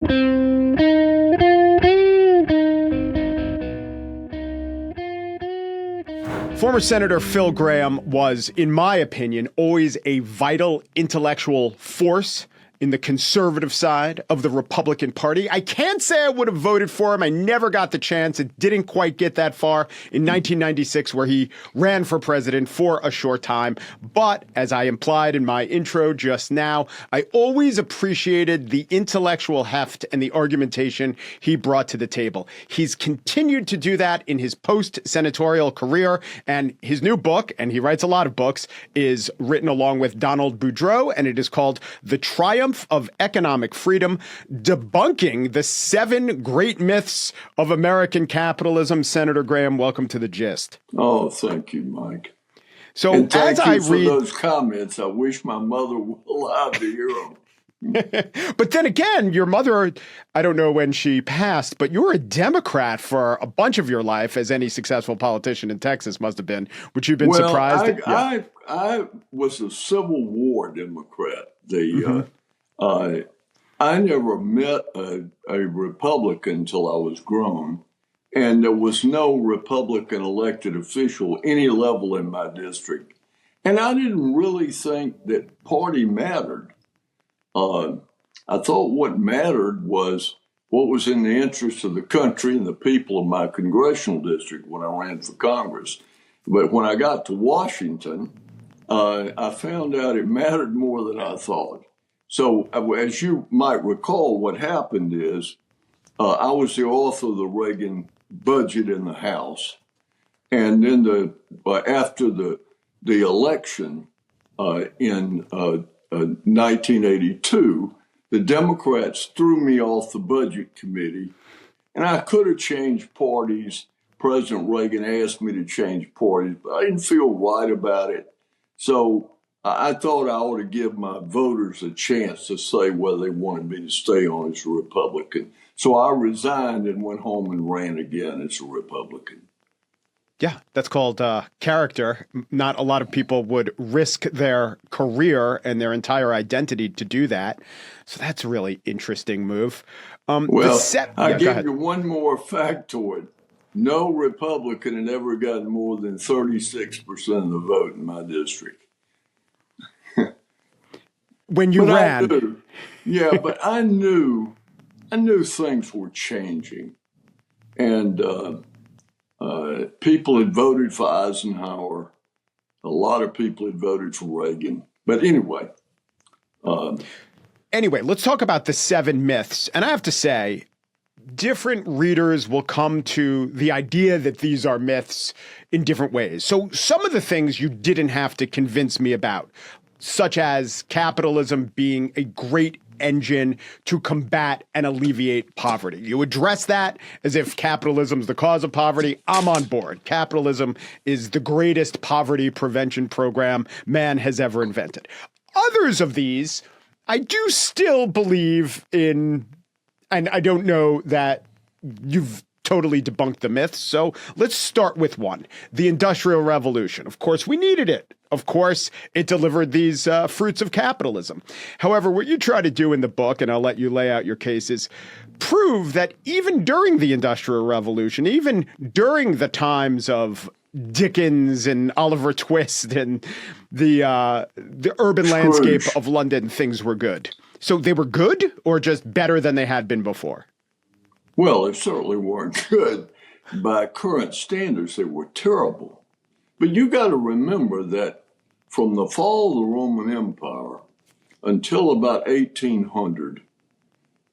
Former Senator Phil Gramm was, in my opinion, always a vital intellectual force in the conservative side of the Republican Party. I can't say I would have voted for him. I never got the chance. It didn't quite get that far in 1996, where he ran for president for a short time. But as I implied in my intro just now, I always appreciated the intellectual heft and the argumentation he brought to the table. He's continued to do that in his post-senatorial career, and his new book, and he writes a lot of books, is written along with Donald Boudreaux, and it is called The Triumph of Economic Freedom, Debunking the 7 Great Myths of American Capitalism. Senator Gramm, welcome to The Gist. Oh, thank you, Mike. So and thank as you I for read those comments, I wish my mother were alive to hear them. But then again, your mother, I don't know when she passed, but you were a Democrat for a bunch of your life, as any successful politician in Texas must have been. Would you have been surprised? I was a Civil War Democrat. I never met a Republican until I was grown, and there was no Republican elected official any level in my district. And I didn't really think that party mattered. I thought what mattered was what was in the interest of the country and the people of my congressional district when I ran for Congress. But when I got to Washington, I found out it mattered more than I thought. So as you might recall, what happened is I was the author of the Reagan budget in the House. And then after the election in 1982, the Democrats threw me off the budget committee, and I could have changed parties. President Reagan asked me to change parties, but I didn't feel right about it. So I thought I ought to give my voters a chance to say whether they wanted me to stay on as a Republican. So I resigned and went home and ran again as a Republican. Yeah, that's called character. Not a lot of people would risk their career and their entire identity to do that. So that's a really interesting move. I'll give you one more factoid. No Republican had ever gotten more than 36% of the vote in my district. When you ran. But I knew things were changing. And people had voted for Eisenhower. A lot of people had voted for Reagan. But anyway. Let's talk about the 7 myths. And I have to say, different readers will come to the idea that these are myths in different ways. So some of the things you didn't have to convince me about, such as capitalism being a great engine to combat and alleviate poverty. You address that as if capitalism is the cause of poverty. I'm on board. Capitalism is the greatest poverty prevention program man has ever invented. Others of these, I do still believe in, and I don't know that you've totally debunked the myths. So let's start with one, the Industrial Revolution. Of course, we needed it. Of course, it delivered these fruits of capitalism. However, what you try to do in the book, and I'll let you lay out your cases, prove that even during the Industrial Revolution, even during the times of Dickens and Oliver Twist and the urban landscape of London, things were good. So they were good or just better than they had been before? Well, they certainly weren't good. By current standards, they were terrible. But you got to remember that from the fall of the Roman Empire until about 1800,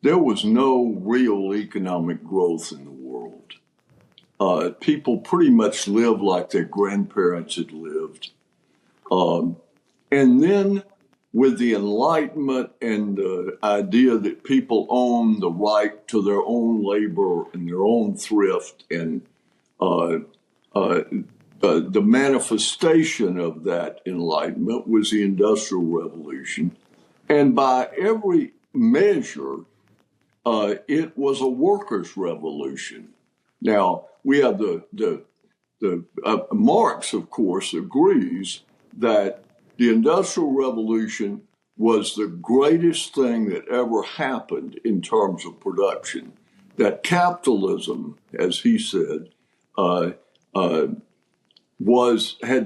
there was no real economic growth in the world. People pretty much lived like their grandparents had lived. And then with the Enlightenment and the idea that people own the right to their own labor and their own thrift, and the manifestation of that Enlightenment was the Industrial Revolution. And by every measure, it was a workers' revolution. Now, we have Marx, of course, agrees that the Industrial Revolution was the greatest thing that ever happened in terms of production. That capitalism, as he said, had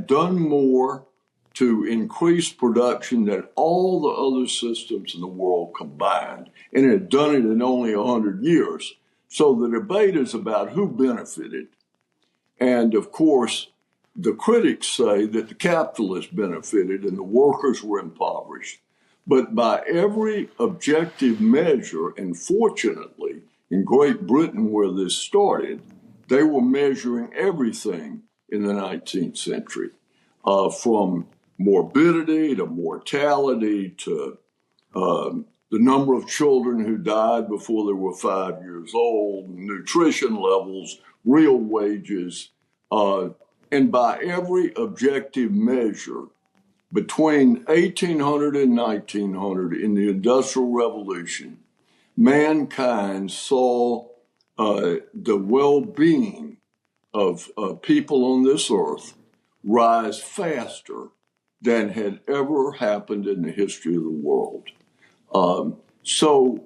done more to increase production than all the other systems in the world combined, and it had done it in only 100 years. So the debate is about who benefited. And of course, the critics say that the capitalists benefited and the workers were impoverished. But by every objective measure, and fortunately, in Great Britain, where this started, they were measuring everything in the 19th century, from morbidity to mortality to the number of children who died before they were 5 years old, nutrition levels, real wages, and by every objective measure, between 1800 and 1900 in the Industrial Revolution, mankind saw the well-being of people on this earth rise faster than had ever happened in the history of the world. So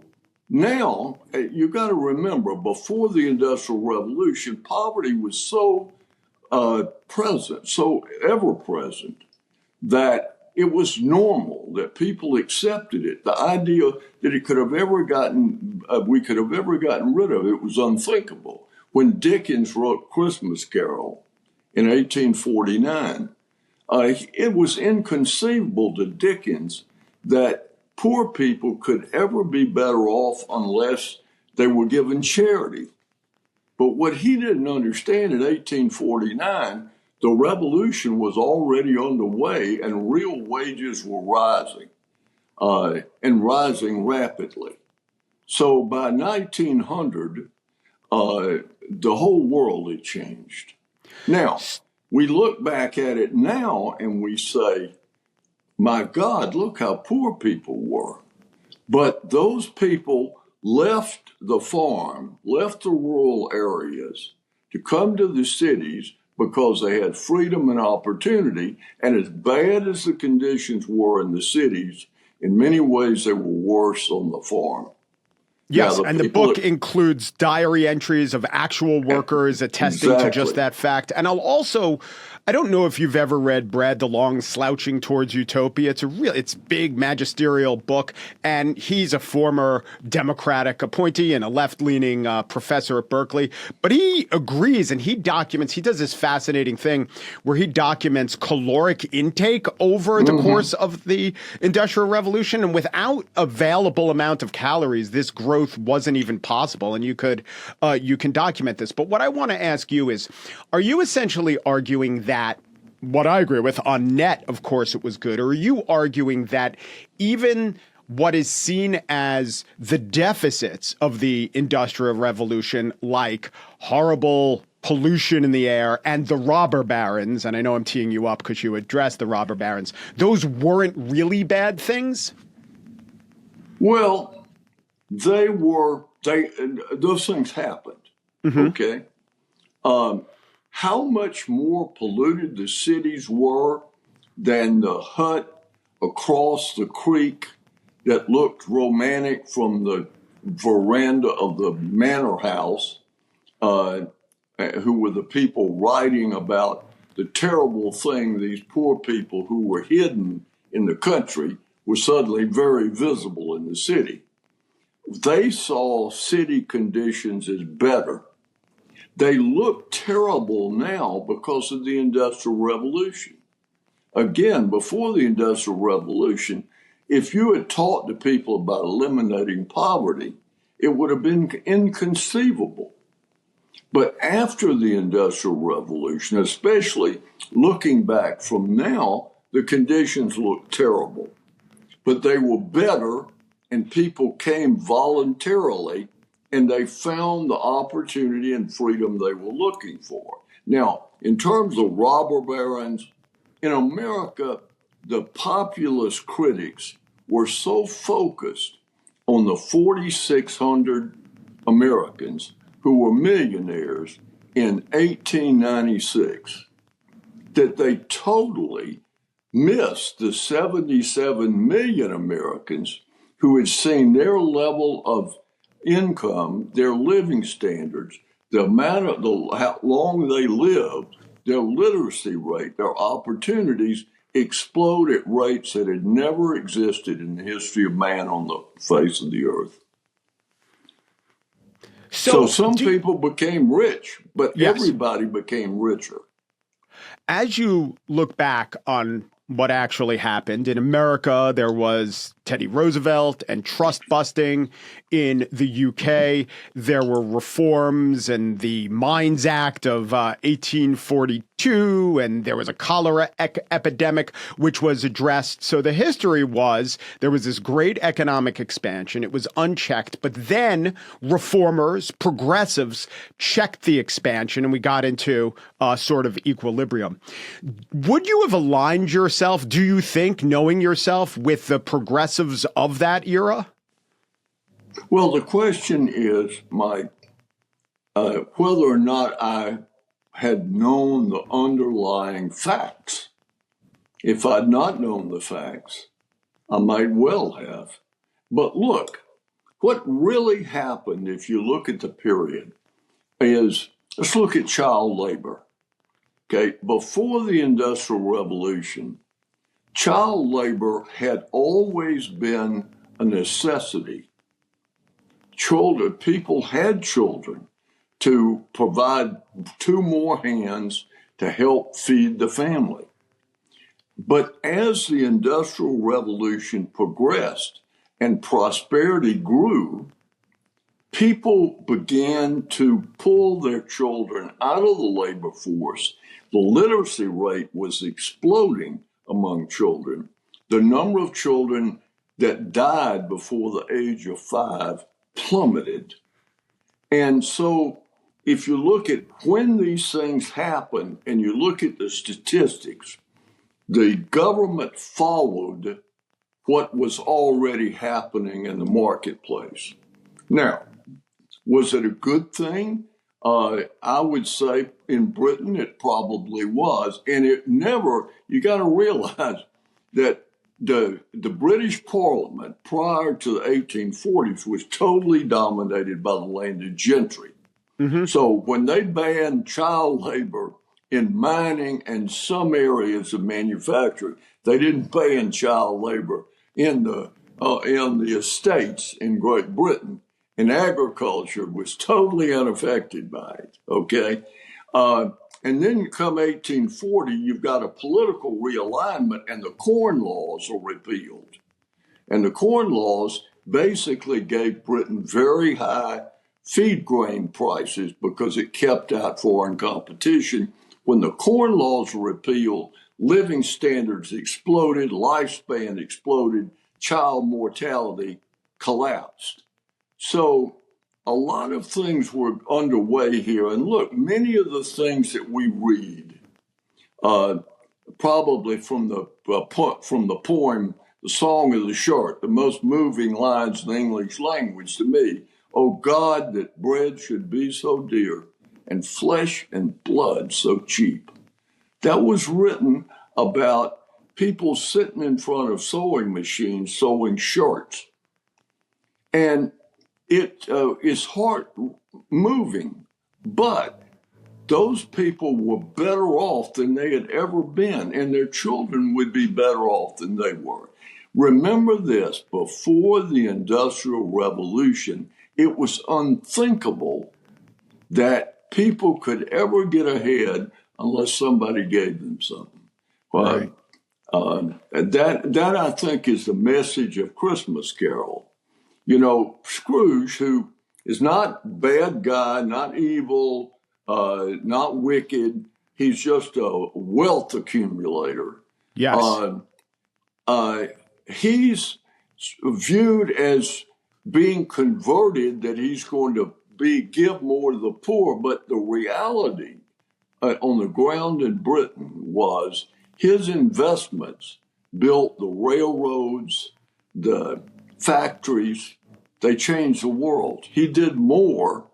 now you got to remember, before the Industrial Revolution, poverty was so present, so ever present, that it was normal, that people accepted it. The idea that we could have ever gotten rid of it was unthinkable. When Dickens wrote Christmas Carol in 1849, it was inconceivable to Dickens that poor people could ever be better off unless they were given charity. But what he didn't understand in 1849, the revolution was already underway and real wages were rising, and rising rapidly. So by 1900, the whole world had changed. Now, we look back at it now and we say, my God, look how poor people were. But those people left the farm, left the rural areas to come to the cities because they had freedom and opportunity. And as bad as the conditions were in the cities, in many ways they were worse on the farm. Yes, and the book includes diary entries of actual workers attesting to just that fact. And I don't know if you've ever read Brad DeLong's Slouching Towards Utopia. It's big magisterial book, and he's a former Democratic appointee and a left-leaning professor at Berkeley. But he agrees, and he does this fascinating thing where he documents caloric intake over the course of the Industrial Revolution, and without available amount of calories, this growth wasn't even possible, and you can document this. But what I want to ask you is, are you essentially arguing that what I agree with on net, of course, it was good, or are you arguing that even what is seen as the deficits of the Industrial Revolution, like horrible pollution in the air and the robber barons, and I know I'm teeing you up because you addressed the robber barons, those weren't really bad things? Well, those things happened. Okay. How much more polluted the cities were than the hut across the creek that looked romantic from the veranda of the manor house, who were the people writing about the terrible thing these poor people who were hidden in the country were suddenly very visible in the city. They saw city conditions as better. They look terrible now because of the Industrial Revolution. Again, before the Industrial Revolution, if you had talked to people about eliminating poverty, it would have been inconceivable. But after the Industrial Revolution, especially looking back from now, the conditions look terrible. But they were better, and people came voluntarily, and they found the opportunity and freedom they were looking for. Now, in terms of robber barons, in America, the populist critics were so focused on the 4,600 Americans who were millionaires in 1896 that they totally miss the 77 million Americans who had seen their level of income, their living standards, how long they lived, their literacy rate, their opportunities explode at rates that had never existed in the history of man on the face of the earth. So some people became rich, but Yes. everybody became richer. As you look back on what actually happened in America, there was Teddy Roosevelt and trust busting. In the UK, there were reforms and the Mines Act of 1842, and there was a cholera epidemic which was addressed. So the history was there was this great economic expansion. It was unchecked, but then reformers, progressives checked the expansion, and we got into sort of equilibrium. Would you have aligned yourself, do you think, knowing yourself, with the progressives of that era? Well, the question is, Mike, whether or not I had known the underlying facts. If I'd not known the facts, I might well have. But look, what really happened, if you look at the period, is let's look at child labor. Okay, before the Industrial Revolution, child labor had always been a necessity. People had children to provide two more hands to help feed the family. But as the Industrial Revolution progressed and prosperity grew, people began to pull their children out of the labor force. The literacy rate was exploding among children. The number of children that died before the age of 5 plummeted. And so if you look at when these things happen and you look at the statistics, the government followed what was already happening in the marketplace. Now, was it a good thing? I would say in Britain it probably was. And it never, you got to realize that the British Parliament prior to the 1840s was totally dominated by the landed gentry. Mm-hmm. So when they banned child labor in mining and some areas of manufacturing, they didn't ban child labor in the estates in Great Britain. And agriculture was totally unaffected by it, okay? And then come 1840, you've got a political realignment and the Corn Laws are repealed. And the Corn Laws basically gave Britain very high feed grain prices because it kept out foreign competition. When the Corn Laws were repealed, living standards exploded, lifespan exploded, child mortality collapsed. So a lot of things were underway here. And look, many of the things that we read, probably from the poem, The Song of the Shark, the most moving lines in the English language to me, "Oh God, that bread should be so dear and flesh and blood so cheap." That was written about people sitting in front of sewing machines sewing shirts. And it is heart moving, but those people were better off than they had ever been, and their children would be better off than they were. Remember this, before the Industrial Revolution, it was unthinkable that people could ever get ahead unless somebody gave them something. Right. That I think is the message of Christmas Carol. You know, Scrooge, who is not bad guy, not evil, not wicked, he's just a wealth accumulator. Yes. He's viewed as being converted, that he's going to give more to the poor. But the reality on the ground in Britain was his investments built the railroads, the factories. They changed the world. He did more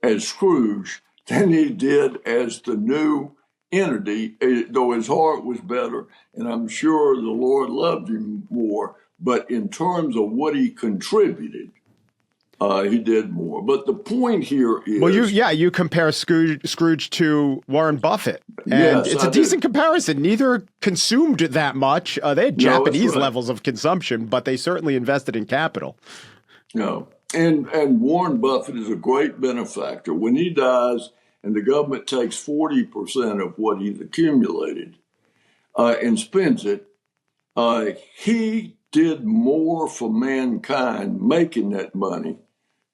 as Scrooge than he did as the new entity, though his heart was better, and I'm sure the Lord loved him more. But in terms of what he contributed, he did more. But the point here is, well, you compare Scrooge to Warren Buffett, and yes, it's a decent comparison. Neither consumed that much. They had Japanese levels of consumption, but they certainly invested in capital. No, and Warren Buffett is a great benefactor. When he dies, and the government takes 40% of what he's accumulated and spends it, he did more for mankind making that money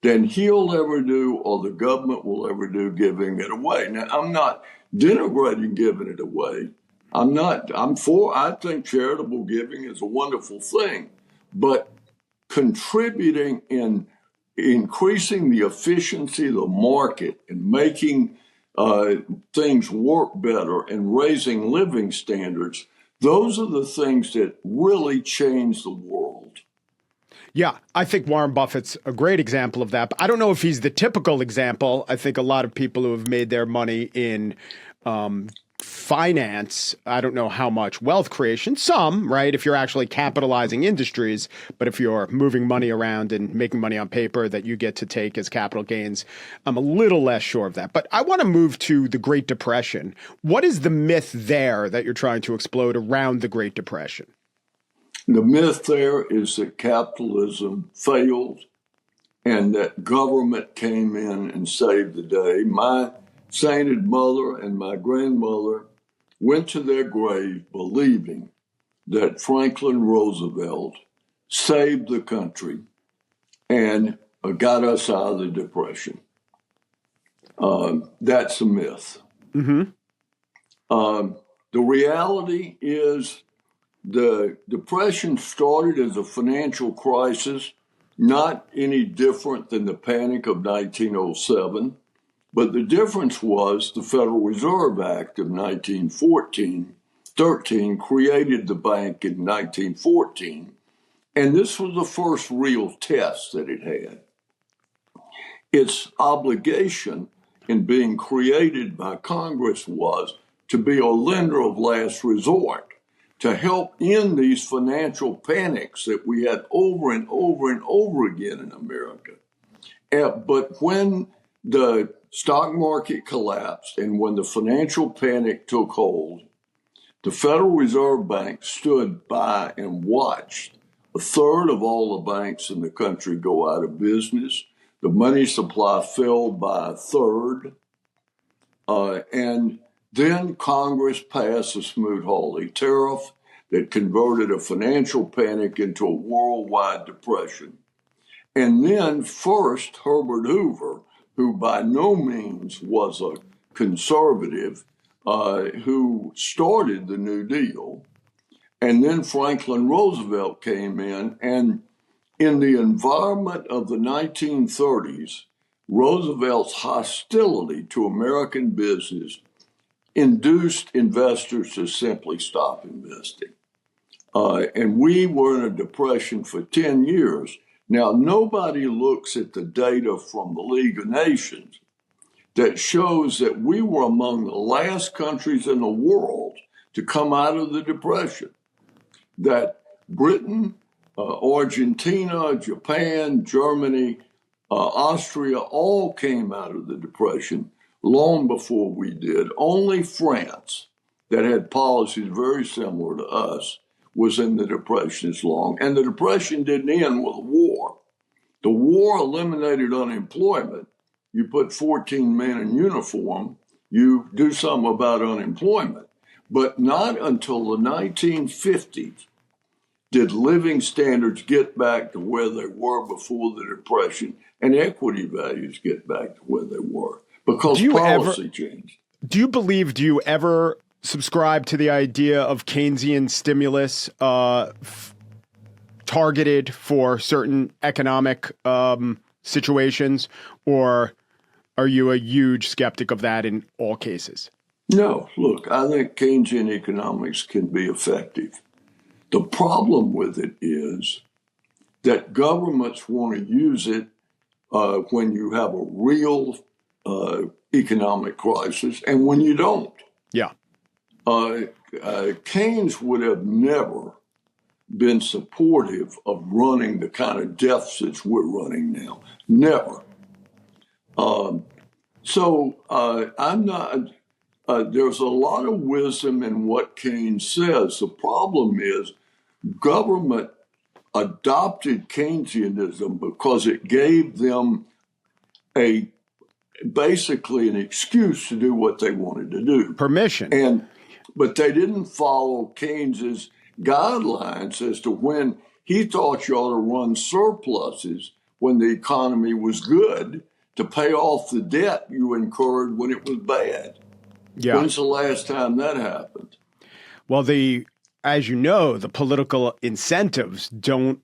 than he'll ever do or the government will ever do giving it away. Now, I'm not denigrating giving it away. I think charitable giving is a wonderful thing, but contributing in increasing the efficiency of the market and making things work better and raising living standards, those are the things that really change the world. Yeah, I think Warren Buffett's a great example of that. But I don't know if he's the typical example. I think a lot of people who have made their money in finance, I don't know how much wealth creation, some, right? If you're actually capitalizing industries, but if you're moving money around and making money on paper that you get to take as capital gains, I'm a little less sure of that. But I want to move to the Great Depression. What is the myth there that you're trying to explode around the Great Depression? The myth there is that capitalism failed and that government came in and saved the day. My sainted mother and my grandmother went to their grave believing that Franklin Roosevelt saved the country and got us out of the Depression. That's a myth. Mm-hmm. The reality is the Depression started as a financial crisis, not any different than the Panic of 1907. But the difference was the Federal Reserve Act of 1913 created the bank in 1914. And this was the first real test that it had. Its obligation in being created by Congress was to be a lender of last resort, to help end these financial panics that we had over and over and over again in America. But when the stock market collapsed and when the financial panic took hold, the Federal Reserve Bank stood by and watched a third of all the banks in the country go out of business. The money supply fell by a third. And then Congress passed the Smoot-Hawley tariff that converted a financial panic into a worldwide depression. And then first Herbert Hoover, who by no means was a conservative, who started the New Deal. And then Franklin Roosevelt came in, and in the environment of the 1930s, Roosevelt's hostility to American business induced investors to simply stop investing. And we were in a depression for 10 years. Now, nobody looks at the data from the League of Nations that shows that we were among the last countries in the world to come out of the Depression. That Britain, Argentina, Japan, Germany, Austria all came out of the Depression long before we did. Only France, that had policies very similar to us, was in the Depression as long. And the Depression didn't end with a war. The war eliminated unemployment. You put 14 men in uniform, you do something about unemployment. But not until the 1950s did living standards get back to where they were before the Depression and equity values get back to where they were because policy changed. Do you ever subscribe to the idea of Keynesian stimulus targeted for certain economic situations, or are you a huge skeptic of that in all cases? No, look, I think Keynesian economics can be effective. The problem with it is that governments want to use it when you have a real economic crisis and when you don't. Yeah. Keynes would have never been supportive of running the kind of deficits we're running now. Never. I'm not. There's a lot of wisdom in what Keynes says. The problem is government adopted Keynesianism because it gave them basically an excuse to do what they wanted to do. Permission. But they didn't follow Keynes's guidelines as to when he thought you ought to run surpluses when the economy was good to pay off the debt you incurred when it was bad. Yeah. When's the last time that happened? Well, as you know, the political incentives don't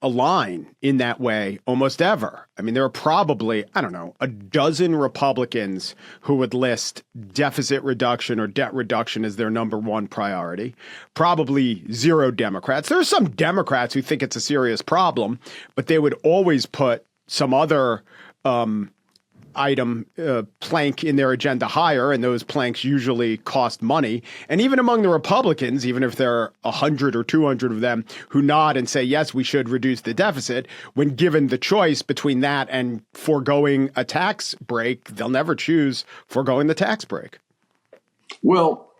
align in that way almost ever. I mean, there are probably, I don't know, a dozen Republicans who would list deficit reduction or debt reduction as their number one priority. Probably zero Democrats. There are some Democrats who think it's a serious problem, but they would always put some other plank in their agenda higher, and those planks usually cost money. And even among the Republicans, even if there are 100 or 200 of them who nod and say, yes, we should reduce the deficit, when given the choice between that and foregoing a tax break, they'll never choose foregoing the tax break. Well,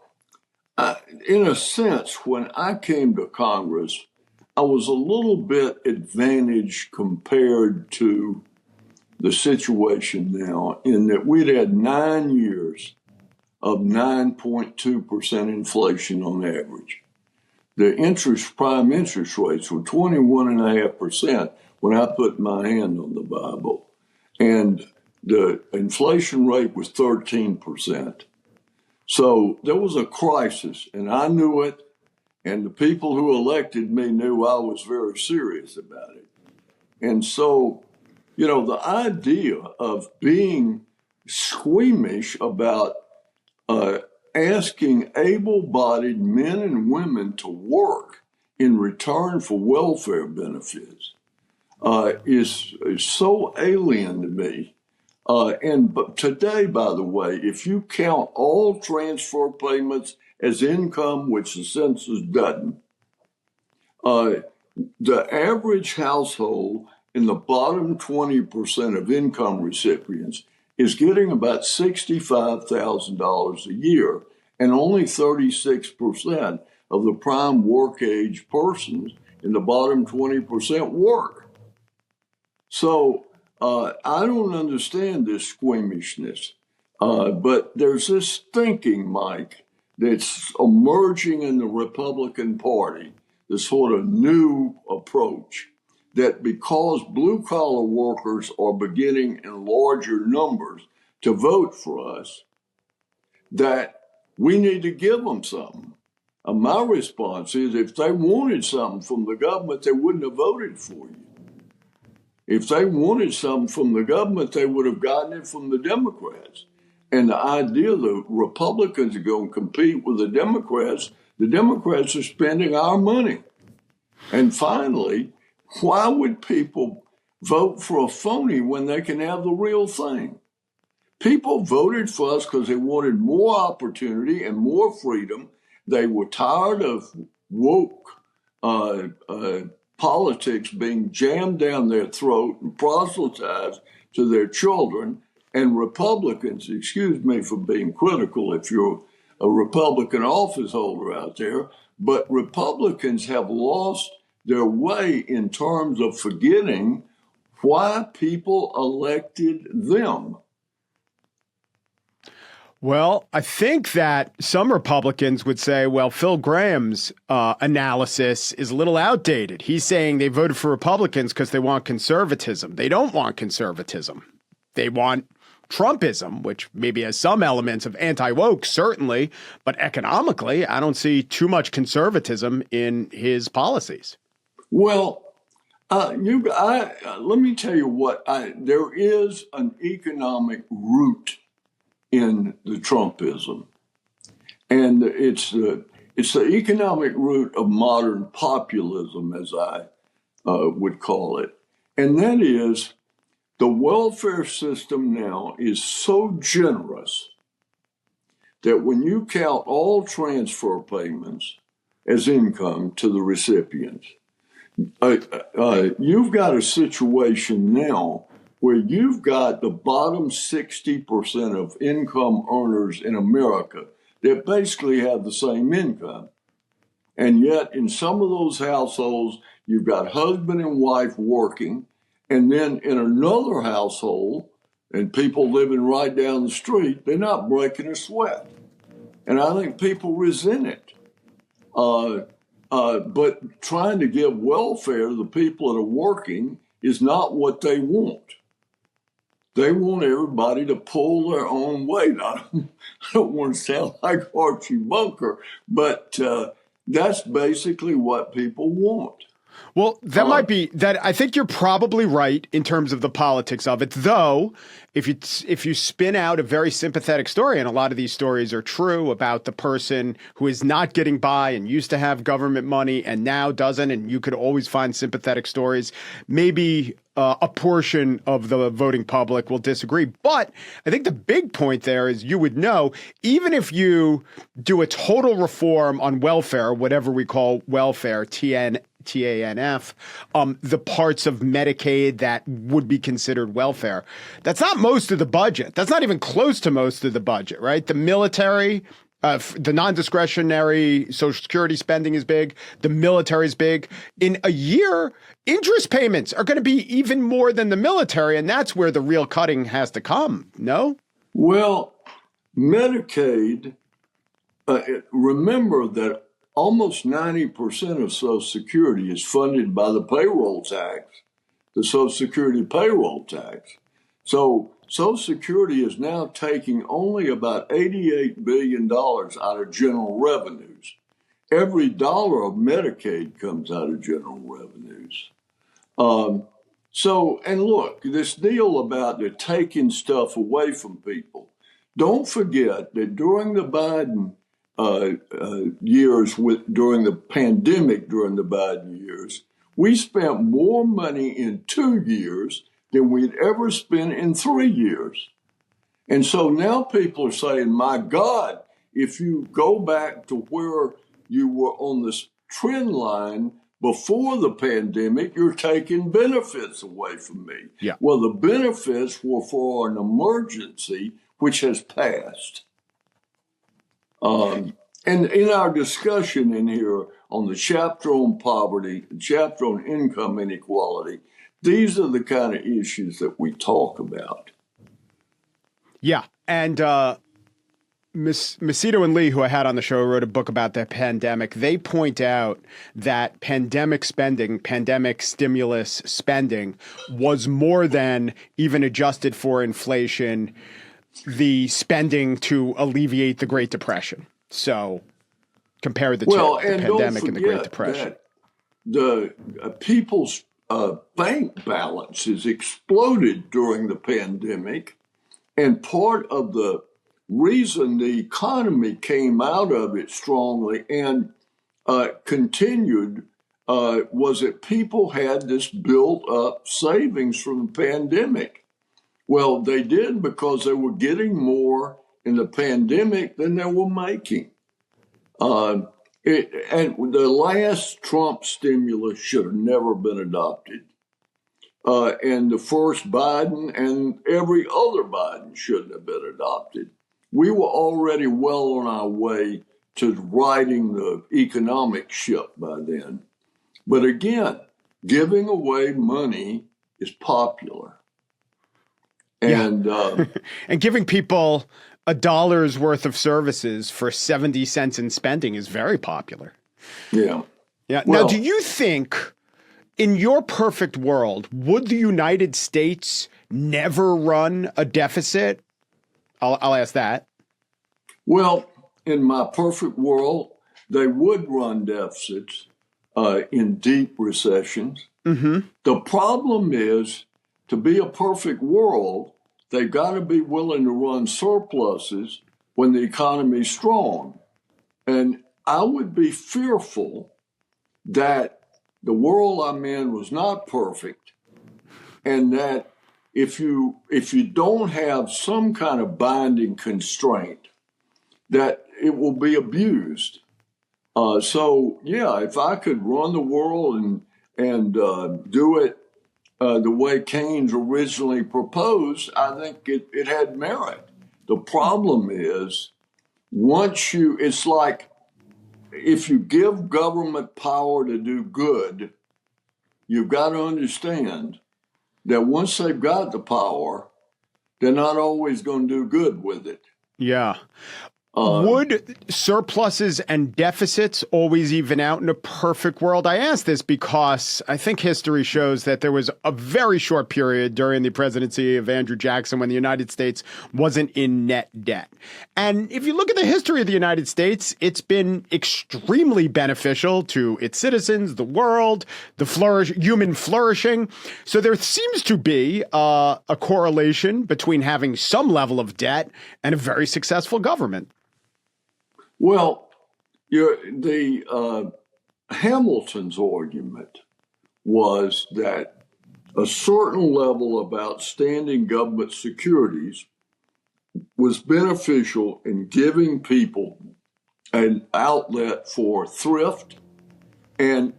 in a sense, when I came to Congress, I was a little bit advantaged compared to the situation now, in that we'd had 9 years of 9.2% inflation on average. The prime interest rates were 21.5% when I put my hand on the Bible. And the inflation rate was 13%. So there was a crisis, and I knew it, and the people who elected me knew I was very serious about it. And so, the idea of being squeamish about asking able-bodied men and women to work in return for welfare benefits is so alien to me. But today, by the way, if you count all transfer payments as income, which the census doesn't, the average household in the bottom 20% of income recipients is getting about $65,000 a year, and only 36% of the prime work age persons in the bottom 20% work. So I don't understand this squeamishness, but there's this thinking, Mike, that's emerging in the Republican Party, this sort of new approach, that because blue-collar workers are beginning in larger numbers to vote for us, that we need to give them something. My response is, if they wanted something from the government, they wouldn't have voted for you. If they wanted something from the government, they would have gotten it from the Democrats. And the idea that Republicans are going to compete with the Democrats are spending our money. And finally, why would people vote for a phony when they can have the real thing? People voted for us because they wanted more opportunity and more freedom. They were tired of woke politics being jammed down their throat and proselytized to their children. And Republicans, excuse me for being critical if you're a Republican office holder out there, but Republicans have lost their way in terms of forgetting why people elected them. Well, I think that some Republicans would say, well, Phil Gramm's analysis is a little outdated. He's saying they voted for Republicans because they want conservatism. They don't want conservatism. They want Trumpism, which maybe has some elements of anti-woke, certainly, but economically, I don't see too much conservatism in his policies. Well, let me tell you what, there is an economic root in the Trumpism. And it's the economic root of modern populism, as I would call it. And that is, the welfare system now is so generous that when you count all transfer payments as income to the recipients, you've got a situation now where you've got the bottom 60% of income earners in America that basically have the same income. And yet in some of those households, you've got husband and wife working, and then in another household, and people living right down the street, they're not breaking a sweat. And I think people resent it. But trying to give welfare to the people that are working is not what they want. They want everybody to pull their own weight. I don't want to sound like Archie Bunker, but that's basically what people want. Well, that might be that. I think you're probably right in terms of the politics of it, though. If you spin out a very sympathetic story, and a lot of these stories are true about the person who is not getting by and used to have government money and now doesn't, and you could always find sympathetic stories. Maybe a portion of the voting public will disagree. But I think the big point there is you would know, even if you do a total reform on welfare, whatever we call welfare, TANF, the parts of Medicaid that would be considered welfare, that's not most of the budget. That's not even close to most of the budget, right? The military, the non-discretionary Social Security spending is big. The military is big. In a year, interest payments are going to be even more than the military, and that's where the real cutting has to come, no? Well, Medicaid, remember that almost 90% of Social Security is funded by the payroll tax, the Social Security payroll tax. So Social Security is now taking only about $88 billion out of general revenues. Every dollar of Medicaid comes out of general revenues. And look, this deal about they're taking stuff away from people. Don't forget that during the Biden years, during the pandemic, during the Biden years, we spent more money in 2 years than we'd ever spent in 3 years. And so now people are saying, my God, if you go back to where you were on this trend line before the pandemic, you're taking benefits away from me. Yeah. Well, the benefits were for an emergency, which has passed. And in our discussion in here on the chapter on poverty, the chapter on income inequality, these are the kind of issues that we talk about. Yeah. And Miss Macedo and Lee, who I had on the show, wrote a book about the pandemic. They point out that pandemic spending, pandemic stimulus spending was more than, even adjusted for inflation, the spending to alleviate the Great Depression. So compare the two, the pandemic and the Great Depression. The people's bank balances exploded during the pandemic, and part of the reason the economy came out of it strongly and continued was that people had this built up savings from the pandemic. Well, they did because they were getting more in the pandemic than they were making. And the last Trump stimulus should have never been adopted. And the first Biden and every other Biden shouldn't have been adopted. We were already well on our way to righting the economic ship by then. But again, giving away money is popular. And and giving people $1 worth of services for 70 cents in spending is very popular. Yeah. Yeah. Well, now, do you think in your perfect world, would the United States never run a deficit? I'll ask that. Well, in my perfect world, they would run deficits in deep recessions. Mm-hmm. The problem is, to be a perfect world, they've got to be willing to run surpluses when the economy is strong. And I would be fearful that the world I'm in was not perfect, and that if you don't have some kind of binding constraint, that it will be abused. So yeah, if I could run the world and do it the way Keynes originally proposed, I think it had merit. The problem is it's like if you give government power to do good, you've got to understand that once they've got the power, they're not always going to do good with it. Yeah. Would surpluses and deficits always even out in a perfect world? I ask this because I think history shows that there was a very short period during the presidency of Andrew Jackson when the United States wasn't in net debt. And if you look at the history of the United States, it's been extremely beneficial to its citizens, the world, human flourishing. So there seems to be a correlation between having some level of debt and a very successful government. Well, Hamilton's argument was that a certain level of outstanding government securities was beneficial in giving people an outlet for thrift and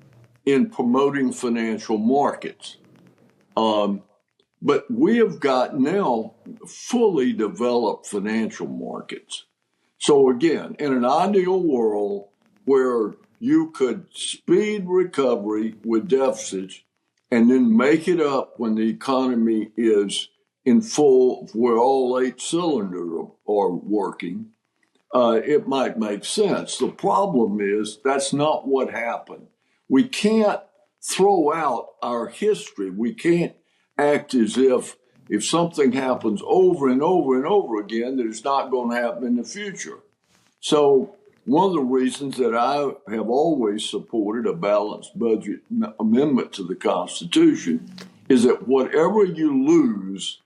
in promoting financial markets. But we have got now fully developed financial markets. So again, in an ideal world where you could speed recovery with deficits and then make it up when the economy is in full, where all 8 cylinders are working, it might make sense. The problem is that's not what happened. We can't throw out our history. We can't act as if something happens over and over and over again, that it's not going to happen in the future. So one of the reasons that I have always supported a balanced budget amendment to the Constitution is that whatever you lose,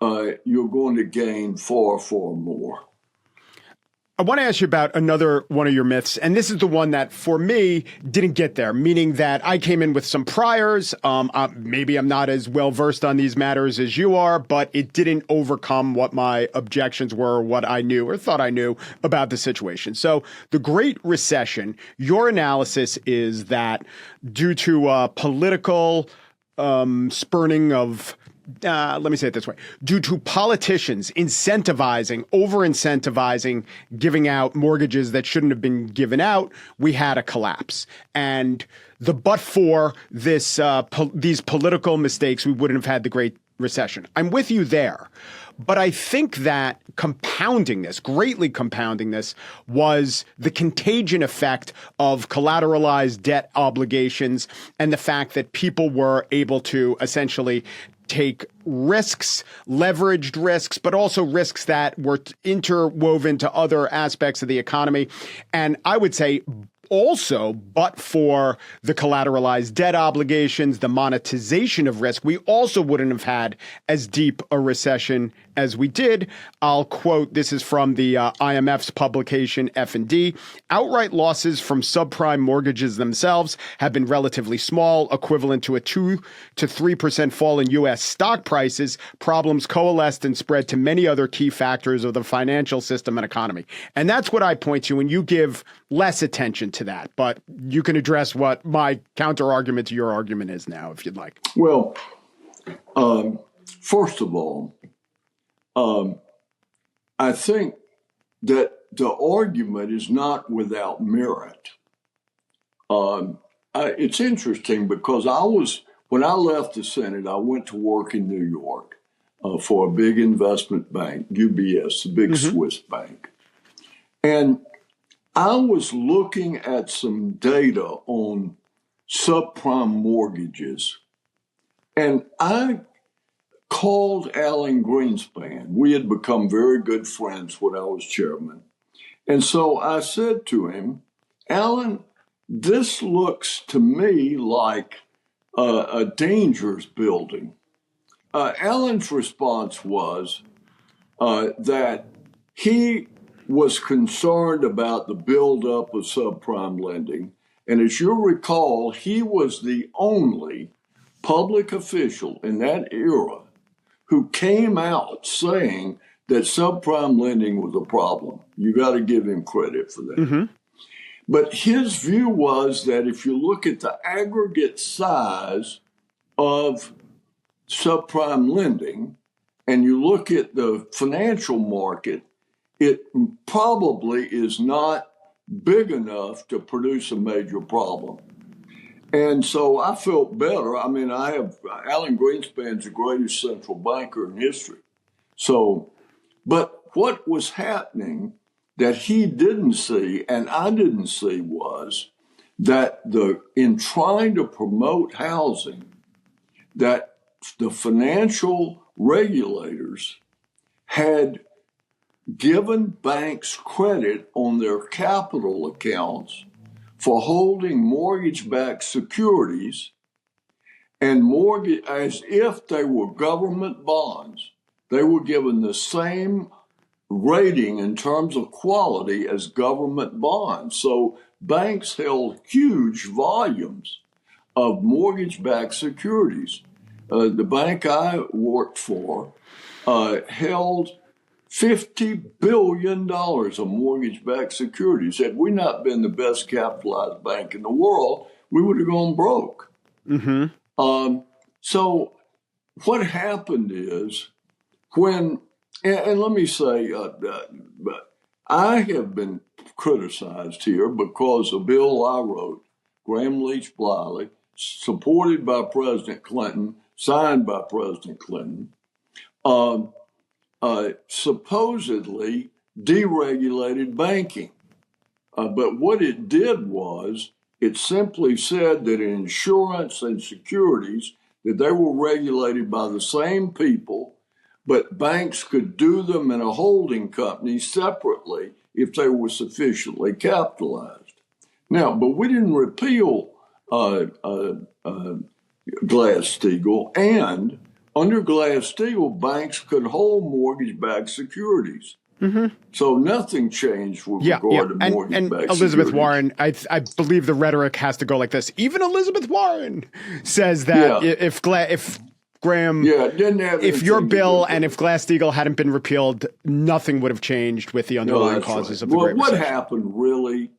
you're going to gain far, far more. I want to ask you about another one of your myths, and this is the one that, for me, didn't get there, meaning that I came in with some priors. Maybe I'm not as well-versed on these matters as you are, but it didn't overcome what my objections were, what I knew or thought I knew about the situation. So the Great Recession, your analysis is that due to political spurning of let me say it this way, due to politicians over-incentivizing, giving out mortgages that shouldn't have been given out, we had a collapse. And but for these political mistakes, we wouldn't have had the Great Recession. I'm with you there. But I think that greatly compounding this, was the contagion effect of collateralized debt obligations and the fact that people were able to essentially take risks, leveraged risks, but also risks that were interwoven to other aspects of the economy. And I would say also, but for the collateralized debt obligations, the monetization of risk, we also wouldn't have had as deep a recession as we did. I'll quote, this is from the IMF's publication F&D. Outright losses from subprime mortgages themselves have been relatively small, equivalent to a 2 to 3% fall in U.S. stock prices. Problems coalesced and spread to many other key factors of the financial system and economy. And that's what I point to, and you give less attention to that. But you can address what my counter argument to your argument is now, if you'd like. Well, first of all, I think that the argument is not without merit. It's interesting because when I left the Senate, I went to work in New York for a big investment bank, UBS, the big Swiss bank. And I was looking at some data on subprime mortgages, and I called Alan Greenspan. We had become very good friends when I was chairman. And so I said to him, Alan, this looks to me like a dangers building. Alan's response was that he was concerned about the buildup of subprime lending. And as you recall, he was the only public official in that era who came out saying that subprime lending was a problem. You got to give him credit for that. But his view was that if you look at the aggregate size of subprime lending and you look at the financial market, it probably is not big enough to produce a major problem. And so I felt better. I mean, Alan Greenspan's the greatest central banker in history. So, but what was happening that he didn't see and I didn't see was that in trying to promote housing, that the financial regulators had given banks credit on their capital accounts for holding mortgage-backed securities and mortgage as if they were government bonds. They were given the same rating in terms of quality as government bonds. So banks held huge volumes of mortgage-backed securities. The bank I worked for held $50 billion of mortgage-backed securities. Had we not been the best capitalized bank in the world, we would have gone broke. So what happened is when, and let me say, I have been criticized here because a bill I wrote, Graham Leach Bliley, supported by President Clinton, signed by President Clinton, supposedly deregulated banking. But what it did was it simply said that in insurance and securities, that they were regulated by the same people, but banks could do them in a holding company separately if they were sufficiently capitalized. Now, but we didn't repeal Glass-Steagall, and under Glass-Steagall, banks could hold mortgage-backed securities. So nothing changed with regard to mortgage-backed and securities. Elizabeth Warren, I believe the rhetoric has to go like this. Even Elizabeth Warren says that if Graham, if your bill and if Glass-Steagall hadn't been repealed, nothing would have changed with the underlying causes of the Great Recession. What happened really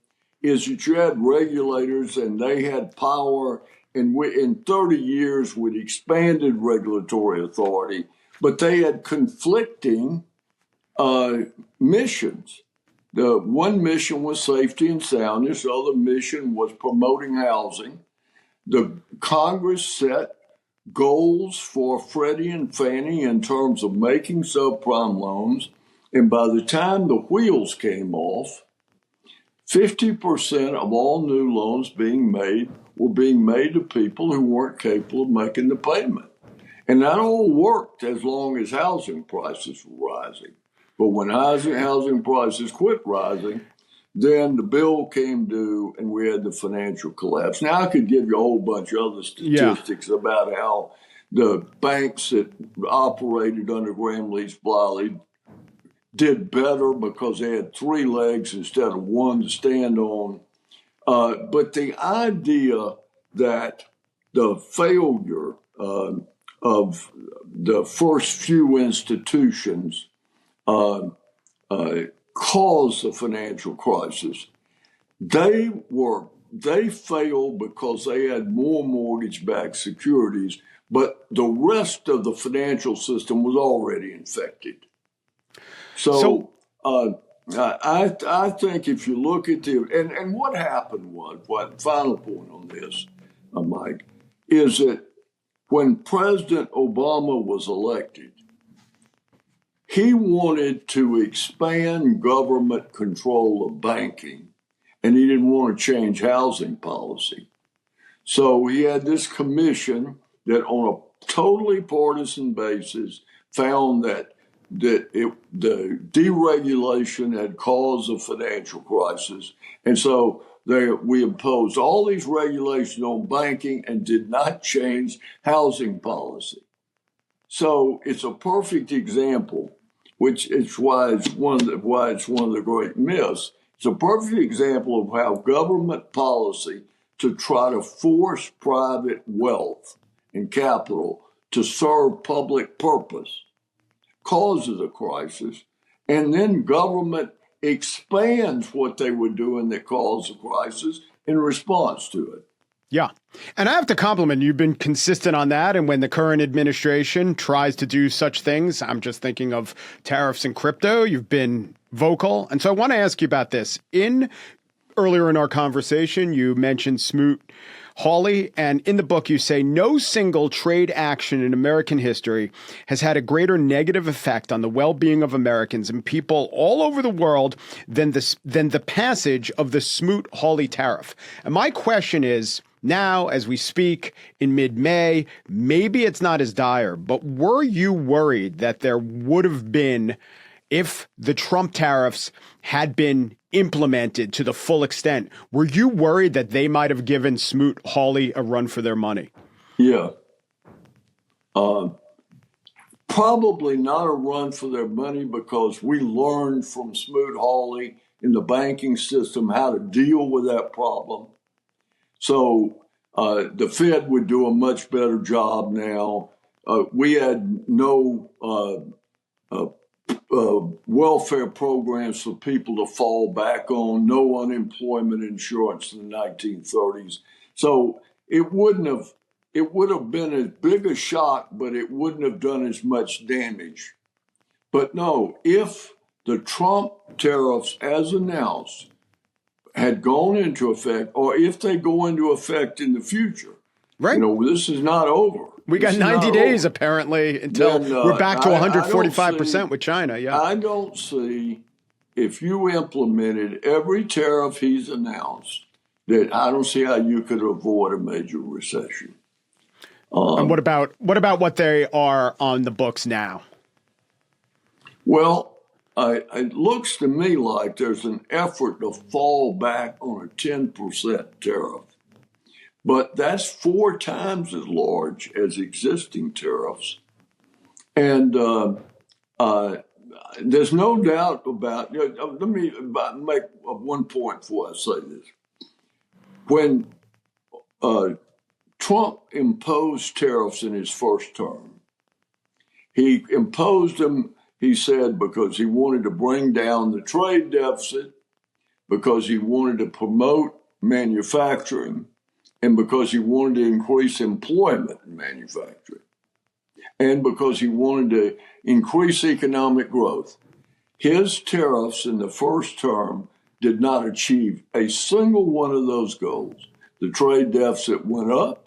is that you had regulators and they had power, and in 30 years we'd expanded regulatory authority, but they had conflicting missions. The one mission was safety and soundness. The other mission was promoting housing. The Congress set goals for Freddie and Fannie in terms of making subprime loans. And by the time the wheels came off, 50% of all new loans were being made to people who weren't capable of making the payment. And that all worked as long as housing prices were rising. But when housing prices quit rising, then the bill came due and we had the financial collapse. Now, I could give you a whole bunch of other statistics about how the banks that operated under Graham Leach Bliley did better because they had three legs instead of one to stand on. But the idea that the failure of the first few institutions caused the financial crisis. They failed because they had more mortgage-backed securities, but the rest of the financial system was already infected. So I think if you look at and what happened was, final point on this, Mike, is that when President Obama was elected, he wanted to expand government control of banking, and he didn't want to change housing policy. So he had this commission that on a totally partisan basis found that the deregulation had caused a financial crisis. And so we imposed all these regulations on banking and did not change housing policy. So it's a perfect example, which is why it's one of the great myths. It's a perfect example of how government policy to try to force private wealth and capital to serve public purpose causes a crisis, and then government expands what they were doing that caused the crisis in response to it. Yeah. And I have to compliment you've been consistent on that. And when the current administration tries to do such things, I'm just thinking of tariffs and crypto, you've been vocal. And so I want to ask you about this. Earlier in our conversation, you mentioned Smoot-Hawley, and in the book you say no single trade action in American history has had a greater negative effect on the well-being of Americans and people all over the world than the passage of the Smoot-Hawley tariff. And my question is, now, as we speak in mid-May, maybe it's not as dire, but were you worried that there would have been, if the Trump tariffs had been implemented to the full extent, were you worried that they might have given Smoot-Hawley a run for their money? Yeah. Probably not a run for their money, because we learned from Smoot-Hawley in the banking system how to deal with that problem. So the Fed would do a much better job now. We had no welfare programs for people to fall back on, no unemployment insurance in the 1930s. So it would have been as big a shock, but it wouldn't have done as much damage. But no, if the Trump tariffs, as announced, had gone into effect, or if they go into effect in the future, right? This is not over. We got 90 days apparently until we're back to 145% with China. Yeah, I don't see, if you implemented every tariff he's announced, that I don't see how you could avoid a major recession. And what about what they are on the books now? Well, it looks to me like there's an effort to fall back on a 10% tariff. But that's 4 times as large as existing tariffs. And there's no doubt about, let me make one point before I say this. When Trump imposed tariffs in his first term, he imposed them, he said, because he wanted to bring down the trade deficit, because he wanted to promote manufacturing, and because he wanted to increase employment in manufacturing, and because he wanted to increase economic growth. His tariffs in the first term did not achieve a single one of those goals. The trade deficit went up.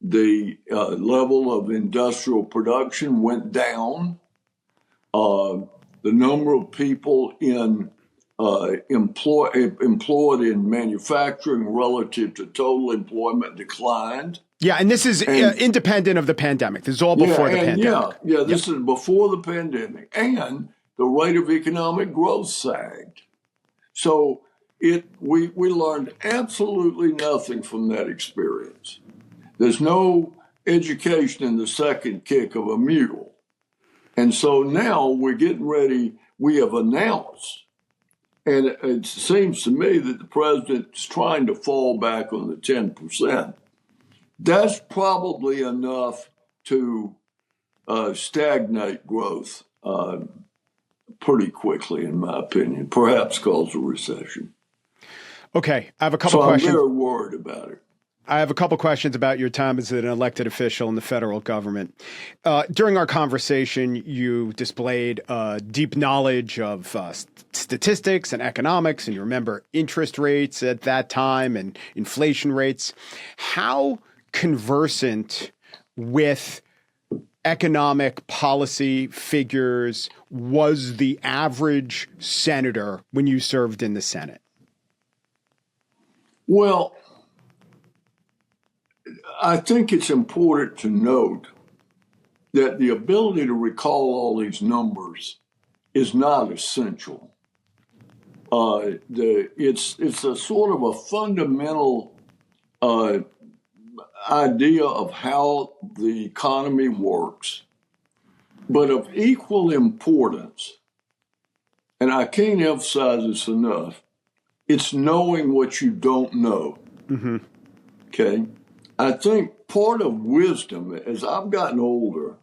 The level of industrial production went down. The number of people employed in manufacturing relative to total employment declined. Yeah, and this is independent of the pandemic. This is all before the pandemic. This is before the pandemic. And the rate of economic growth sagged. So we learned absolutely nothing from that experience. There's no education in the second kick of a mule. And so now we're getting ready. We have announced, and it seems to me that the president's trying to fall back on the 10%. That's probably enough to stagnate growth pretty quickly, in my opinion, perhaps cause a recession. Okay, I have a couple questions. I'm very worried about it. I have a couple questions about your time as an elected official in the federal government. During our conversation, you displayed deep knowledge of statistics and economics, and you remember interest rates at that time and inflation rates. How conversant with economic policy figures was the average senator when you served in the Senate? Well, I think it's important to note that the ability to recall all these numbers is not essential. It's a sort of a fundamental idea of how the economy works, but of equal importance, and I can't emphasize this enough, it's knowing what you don't know. Mm-hmm. Okay? I think part of wisdom, as I've gotten older,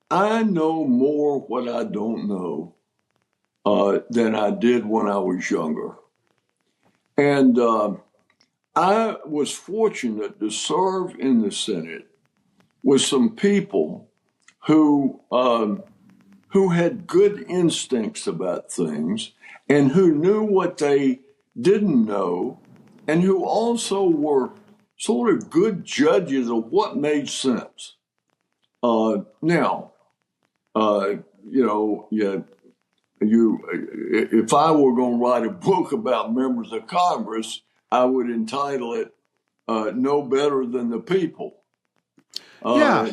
I know more what I don't know than I did when I was younger. And I was fortunate to serve in the Senate with some people who had good instincts about things and who knew what they didn't know and who also were sort of good judges of what made sense. Now, you know, if I were going to write a book about members of Congress, I would entitle it "No Better Than the People." Yeah.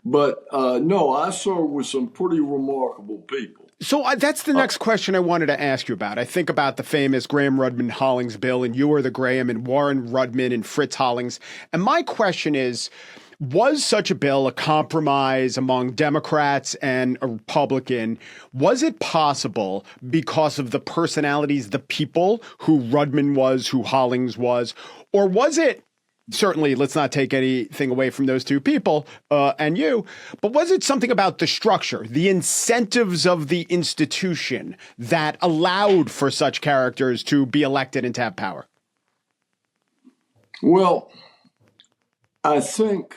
But no, I served with some pretty remarkable people. So that's the next question I wanted to ask you about. I think about the famous Graham-Rudman-Hollings bill, and you were the Graham and Warren Rudman and Fritz Hollings. And my question is, was such a bill a compromise among Democrats and a Republican? Was it possible because of the personalities, the people who Rudman was, who Hollings was, or was it, certainly, let's not take anything away from those two people and you, but was it something about the structure, the incentives of the institution that allowed for such characters to be elected and to have power? Well, I think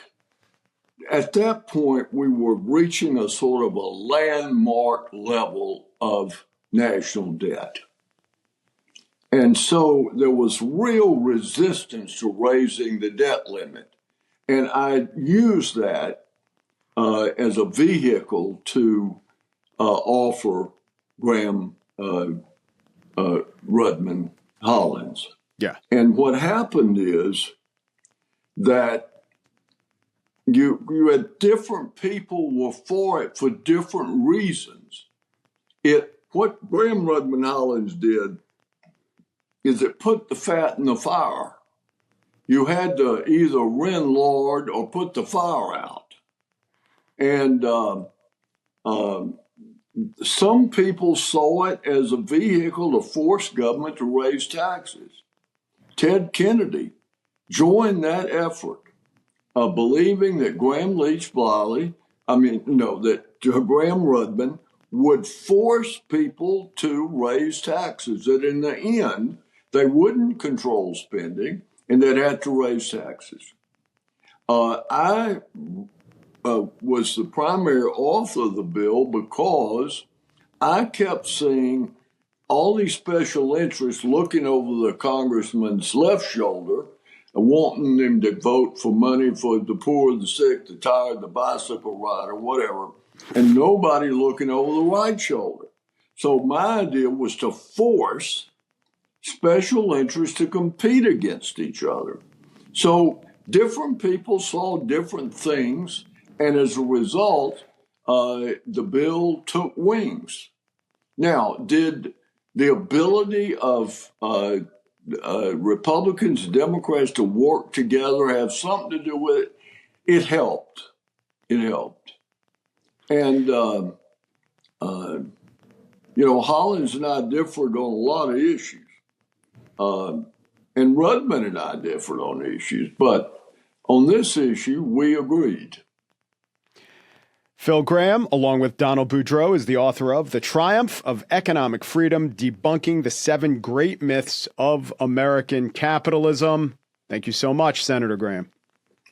at that point we were reaching a sort of a landmark level of national debt. And so there was real resistance to raising the debt limit. And I used that as a vehicle to offer Graham Rudman Hollings. Yeah. And what happened is that you had different people were for it for different reasons. What Graham Rudman Hollings did is it put the fat in the fire. You had to either rend lord or put the fire out. And some people saw it as a vehicle to force government to raise taxes. Ted Kennedy joined that effort, believing that Graham Rudman would force people to raise taxes, that in the end, they wouldn't control spending and they'd have to raise taxes. I was the primary author of the bill because I kept seeing all these special interests looking over the congressman's left shoulder and wanting them to vote for money for the poor, the sick, the tired, the bicycle rider, whatever, and nobody looking over the right shoulder. So my idea was to force special interests to compete against each other. So different people saw different things, and as a result, the bill took wings. Now, did the ability of Republicans and Democrats to work together have something to do with it? It helped. It helped. And, Hollings and I differed on a lot of issues. And Rudman and I differed on issues. But on this issue, we agreed. Phil Gramm, along with Donald Boudreaux, is the author of The Triumph of Economic Freedom, Debunking the 7 Great Myths of American Capitalism. Thank you so much, Senator Gramm.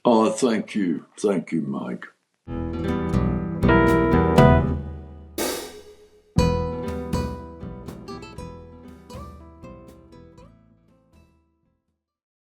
Oh, thank you. Thank you, Mike.